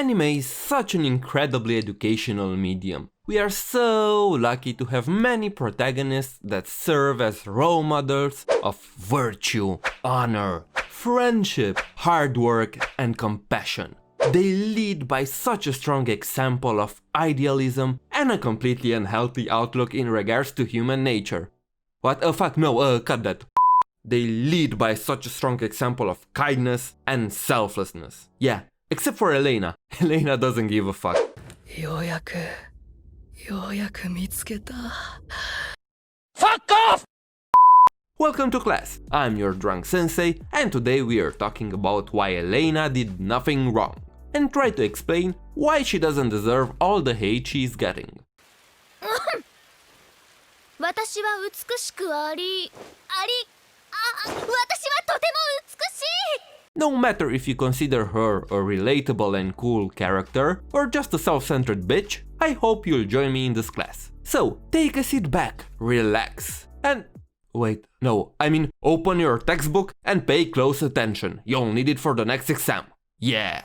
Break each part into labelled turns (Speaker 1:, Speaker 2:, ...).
Speaker 1: Anime is such an incredibly educational medium. We are so lucky to have many protagonists that serve as role models of virtue, honor, friendship, hard work and compassion. They lead by such a strong example of idealism and a completely unhealthy outlook in regards to human nature. What? Fuck, no, cut that. They lead by such a strong example of kindness and selflessness. Yeah, except for ELAINA. ELAINA doesn't give a fuck. Fuck off! Welcome to class, I'm your drunk sensei, and today we are talking about why ELAINA did nothing wrong, and try to explain why she doesn't deserve all the hate she's getting. No matter if you consider her a relatable and cool character, or just a self-centered bitch, I hope you'll join me in this class. So, take a seat back, relax, and... wait, no, I mean open your textbook and pay close attention, you'll need it for the next exam. Yeah!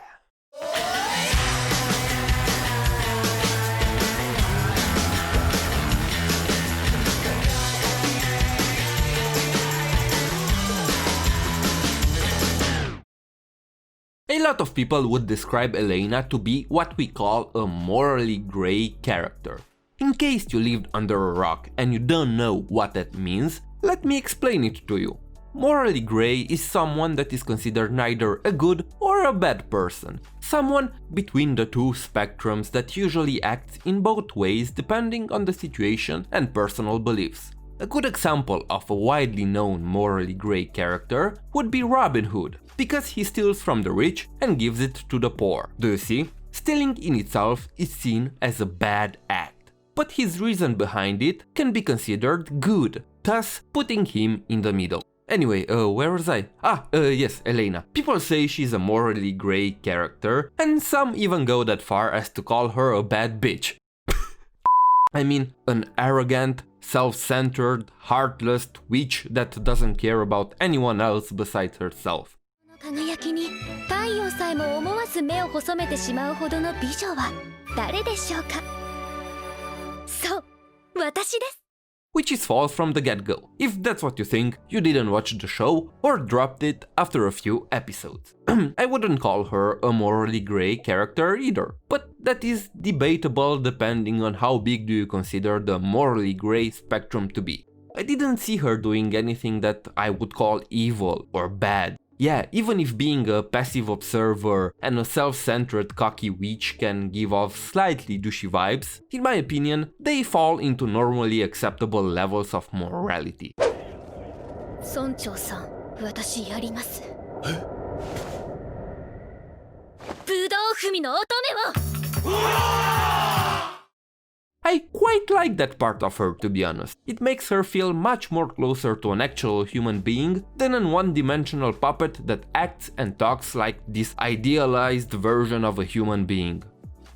Speaker 1: A lot of people would describe ELAINA to be what we call a morally grey character. In case you lived under a rock and you don't know what that means, let me explain it to you. Morally grey is someone that is considered neither a good or a bad person. Someone between the two spectrums that usually acts in both ways depending on the situation and personal beliefs. A good example of a widely known morally grey character would be Robin Hood, because he steals from the rich and gives it to the poor. Do you see? Stealing in itself is seen as a bad act, but his reason behind it can be considered good, thus putting him in the middle. Anyway, where was I? Yes, ELAINA. People say she's a morally grey character, and some even go that far as to call her a bad bitch. I mean, an arrogant, self-centered, heartless witch that doesn't care about anyone else besides herself. Which is false from the get-go. If that's what you think, you didn't watch the show or dropped it after a few episodes. I wouldn't call her a morally grey character either, but that is debatable depending on how big do you consider the morally grey spectrum to be. I didn't see her doing anything that I would call evil or bad. Yeah, even if being a passive observer and a self-centered cocky witch can give off slightly douchey vibes, in my opinion, they fall into normally acceptable levels of morality. I quite like that part of her, to be honest. It makes her feel much more closer to an actual human being than a one-dimensional puppet that acts and talks like this idealized version of a human being.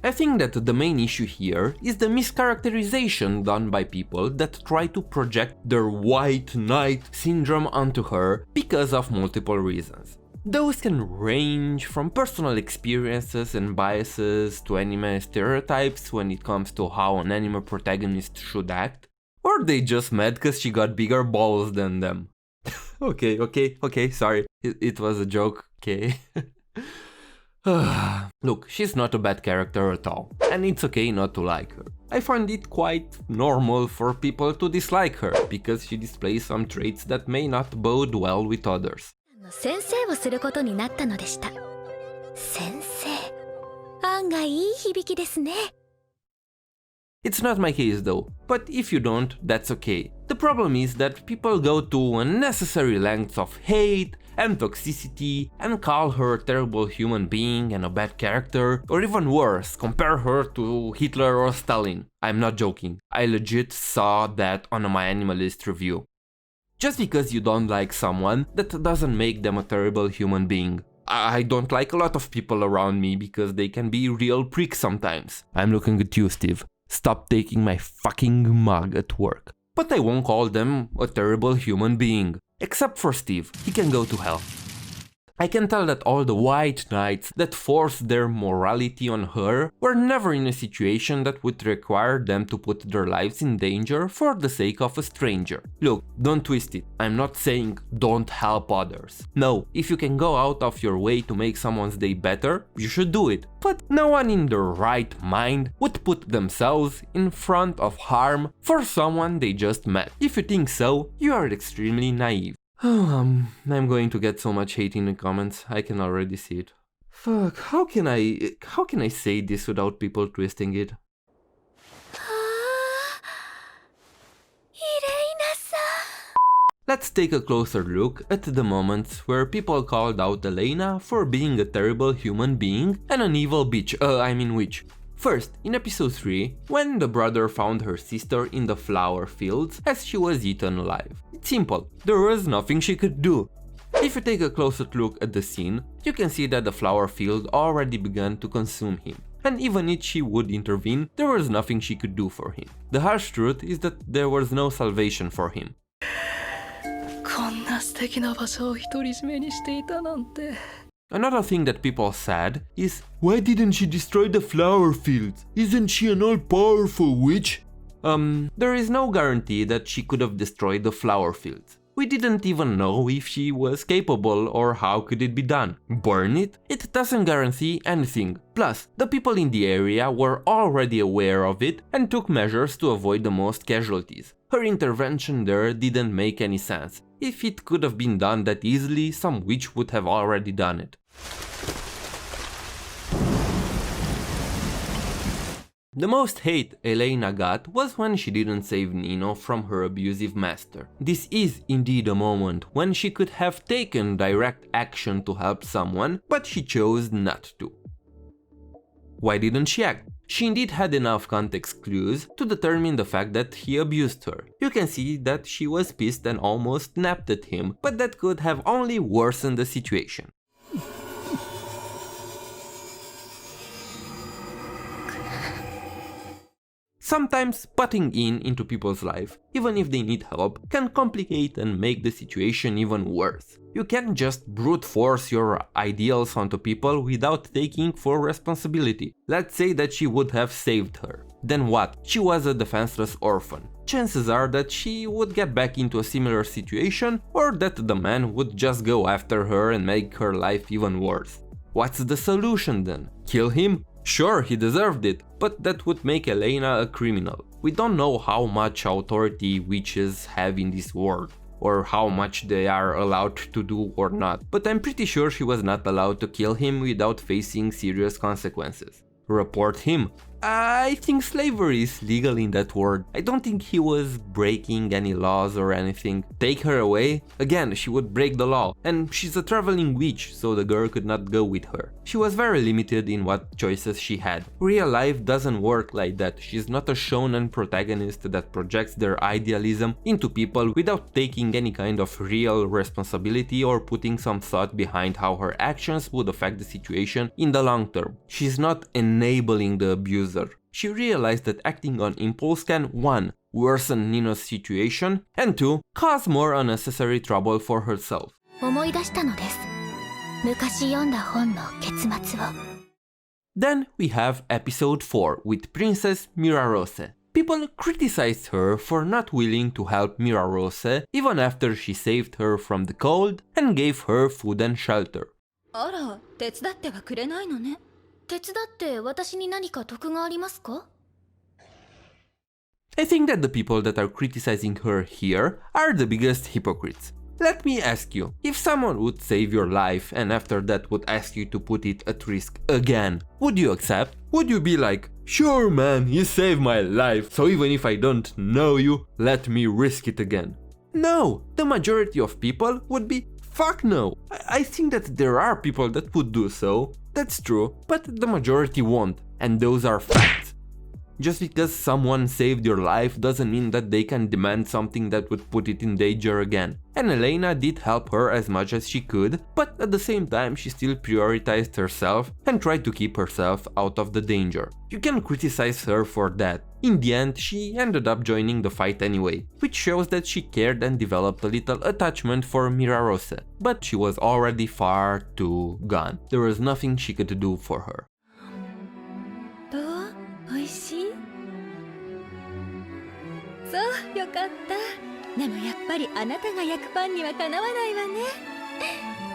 Speaker 1: I think that the main issue here is the mischaracterization done by people that try to project their white knight syndrome onto her because of multiple reasons. Those can range from personal experiences and biases to anime stereotypes when it comes to how an anime protagonist should act, or they just mad cause she got bigger balls than them. Okay, sorry, it was a joke, okay? Look, she's not a bad character at all, and it's okay not to like her. I find it quite normal for people to dislike her, because she displays some traits that may not bode well with others. It's not my case though, but if you don't, that's okay. The problem is that people go to unnecessary lengths of hate and toxicity and call her a terrible human being and a bad character, or even worse, compare her to Hitler or Stalin. I'm not joking, I legit saw that on my Animalist review. Just because you don't like someone, that doesn't make them a terrible human being. I don't like a lot of people around me because they can be real pricks sometimes. I'm looking at you, Steve. Stop taking my fucking mug at work. But I won't call them a terrible human being. Except for Steve, he can go to hell. I can tell that all the white knights that forced their morality on her were never in a situation that would require them to put their lives in danger for the sake of a stranger. Look, don't twist it, I'm not saying don't help others. No, if you can go out of your way to make someone's day better, you should do it. But no one in their right mind would put themselves in front of harm for someone they just met. If you think so, you are extremely naive. I'm going to get so much hate in the comments, I can already see it. Fuck, how can I say this without people twisting it? Let's take a closer look at the moments where people called out Elena for being a terrible human being and an evil bitch, witch. First, in episode 3, when the brother found her sister in the flower fields as she was eaten alive. It's simple, there was nothing she could do. If you take a closer look at the scene, you can see that the flower field already began to consume him. And even if she would intervene, there was nothing she could do for him. The harsh truth is that there was no salvation for him. Another thing that people said is, why didn't she destroy the flower fields? Isn't she an all-powerful witch? There is no guarantee that she could have destroyed the flower fields. We didn't even know if she was capable or how could it be done. Burn it? It doesn't guarantee anything. Plus, the people in the area were already aware of it and took measures to avoid the most casualties. Her intervention there didn't make any sense. If it could have been done that easily, some witch would have already done it. The most hate Elena got was when she didn't save Nino from her abusive master. This is indeed a moment when she could have taken direct action to help someone, but she chose not to. Why didn't she act? She indeed had enough context clues to determine the fact that he abused her. You can see that she was pissed and almost snapped at him, but that could have only worsened the situation. Sometimes butting into people's life, even if they need help, can complicate and make the situation even worse. You can't just brute force your ideals onto people without taking full responsibility. Let's say that she would have saved her. Then what? She was a defenseless orphan. Chances are that she would get back into a similar situation, or that the man would just go after her and make her life even worse. What's the solution then? Kill him? Sure, he deserved it, but that would make Elena a criminal. We don't know how much authority witches have in this world, or how much they are allowed to do or not, but I'm pretty sure she was not allowed to kill him without facing serious consequences. Report him? I think slavery is legal in that world. I don't think he was breaking any laws or anything. Take her away? Again, she would break the law. And she's a traveling witch, so the girl could not go with her. She was very limited in what choices she had. Real life doesn't work like that. She's not a shonen protagonist that projects their idealism into people without taking any kind of real responsibility or putting some thought behind how her actions would affect the situation in the long term. She's not enabling the abuser. She realized that acting on impulse can 1. Worsen Nino's situation, and 2. Cause more unnecessary trouble for herself. Then we have episode 4 with Princess Mirarose. People criticized her for not willing to help Mirarose even after she saved her from the cold and gave her food and shelter. I think that the people that are criticizing her here are the biggest hypocrites. Let me ask you, if someone would save your life and after that would ask you to put it at risk again, would you accept? Would you be like, sure man, you saved my life, so even if I don't know you, let me risk it again? No, the majority of people would be, fuck no. I think that there are people that would do so. That's true, but the majority won't, and those are facts. Just because someone saved your life doesn't mean that they can demand something that would put it in danger again. And Elena did help her as much as she could, but at the same time she still prioritized herself and tried to keep herself out of the danger. You can criticize her for that, In the end, she ended up joining the fight anyway, which shows that she cared and developed a little attachment for Mirarose, but she was already far too gone. There was nothing she could do for her.
Speaker 2: どう？美味しい？そう、よかった。でもやっぱりあなたが焼くパンにはかなわないわね。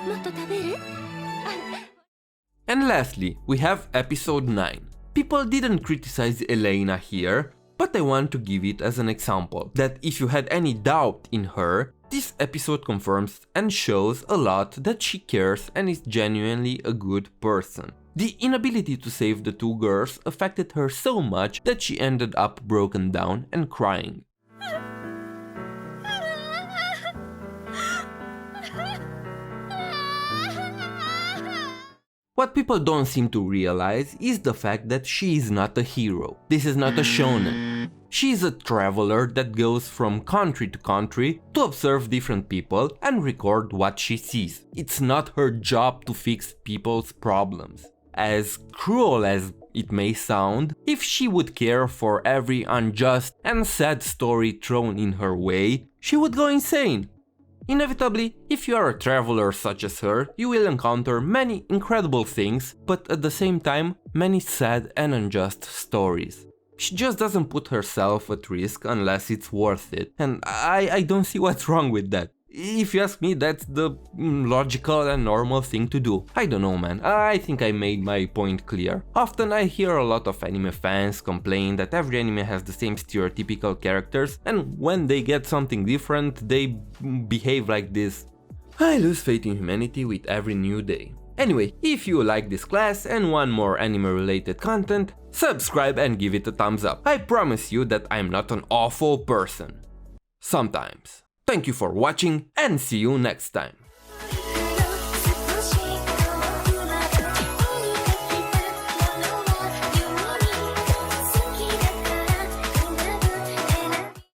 Speaker 2: もっと食べる？
Speaker 1: And lastly, we have episode 9. People didn't criticize Elena here, but I want to give it as an example that if you had any doubt in her, this episode confirms and shows a lot that she cares and is genuinely a good person. The inability to save the two girls affected her so much that she ended up broken down and crying. What people don't seem to realize is the fact that she is not a hero. This is not a shonen. She is a traveler that goes from country to country to observe different people and record what she sees. It's not her job to fix people's problems. As cruel as it may sound, if she would care for every unjust and sad story thrown in her way, she would go insane. Inevitably, if you are a traveler such as her, you will encounter many incredible things, but at the same time, many sad and unjust stories. She just doesn't put herself at risk unless it's worth it, and I don't see what's wrong with that. If you ask me, that's the logical and normal thing to do. I don't know, man. I think I made my point clear. Often I hear a lot of anime fans complain that every anime has the same stereotypical characters, and when they get something different, they behave like this. I lose faith in humanity with every new day. Anyway, if you like this class and want more anime related content, subscribe and give it a thumbs up. I promise you that I'm not an awful person. Sometimes. Thank you for watching and see you next time.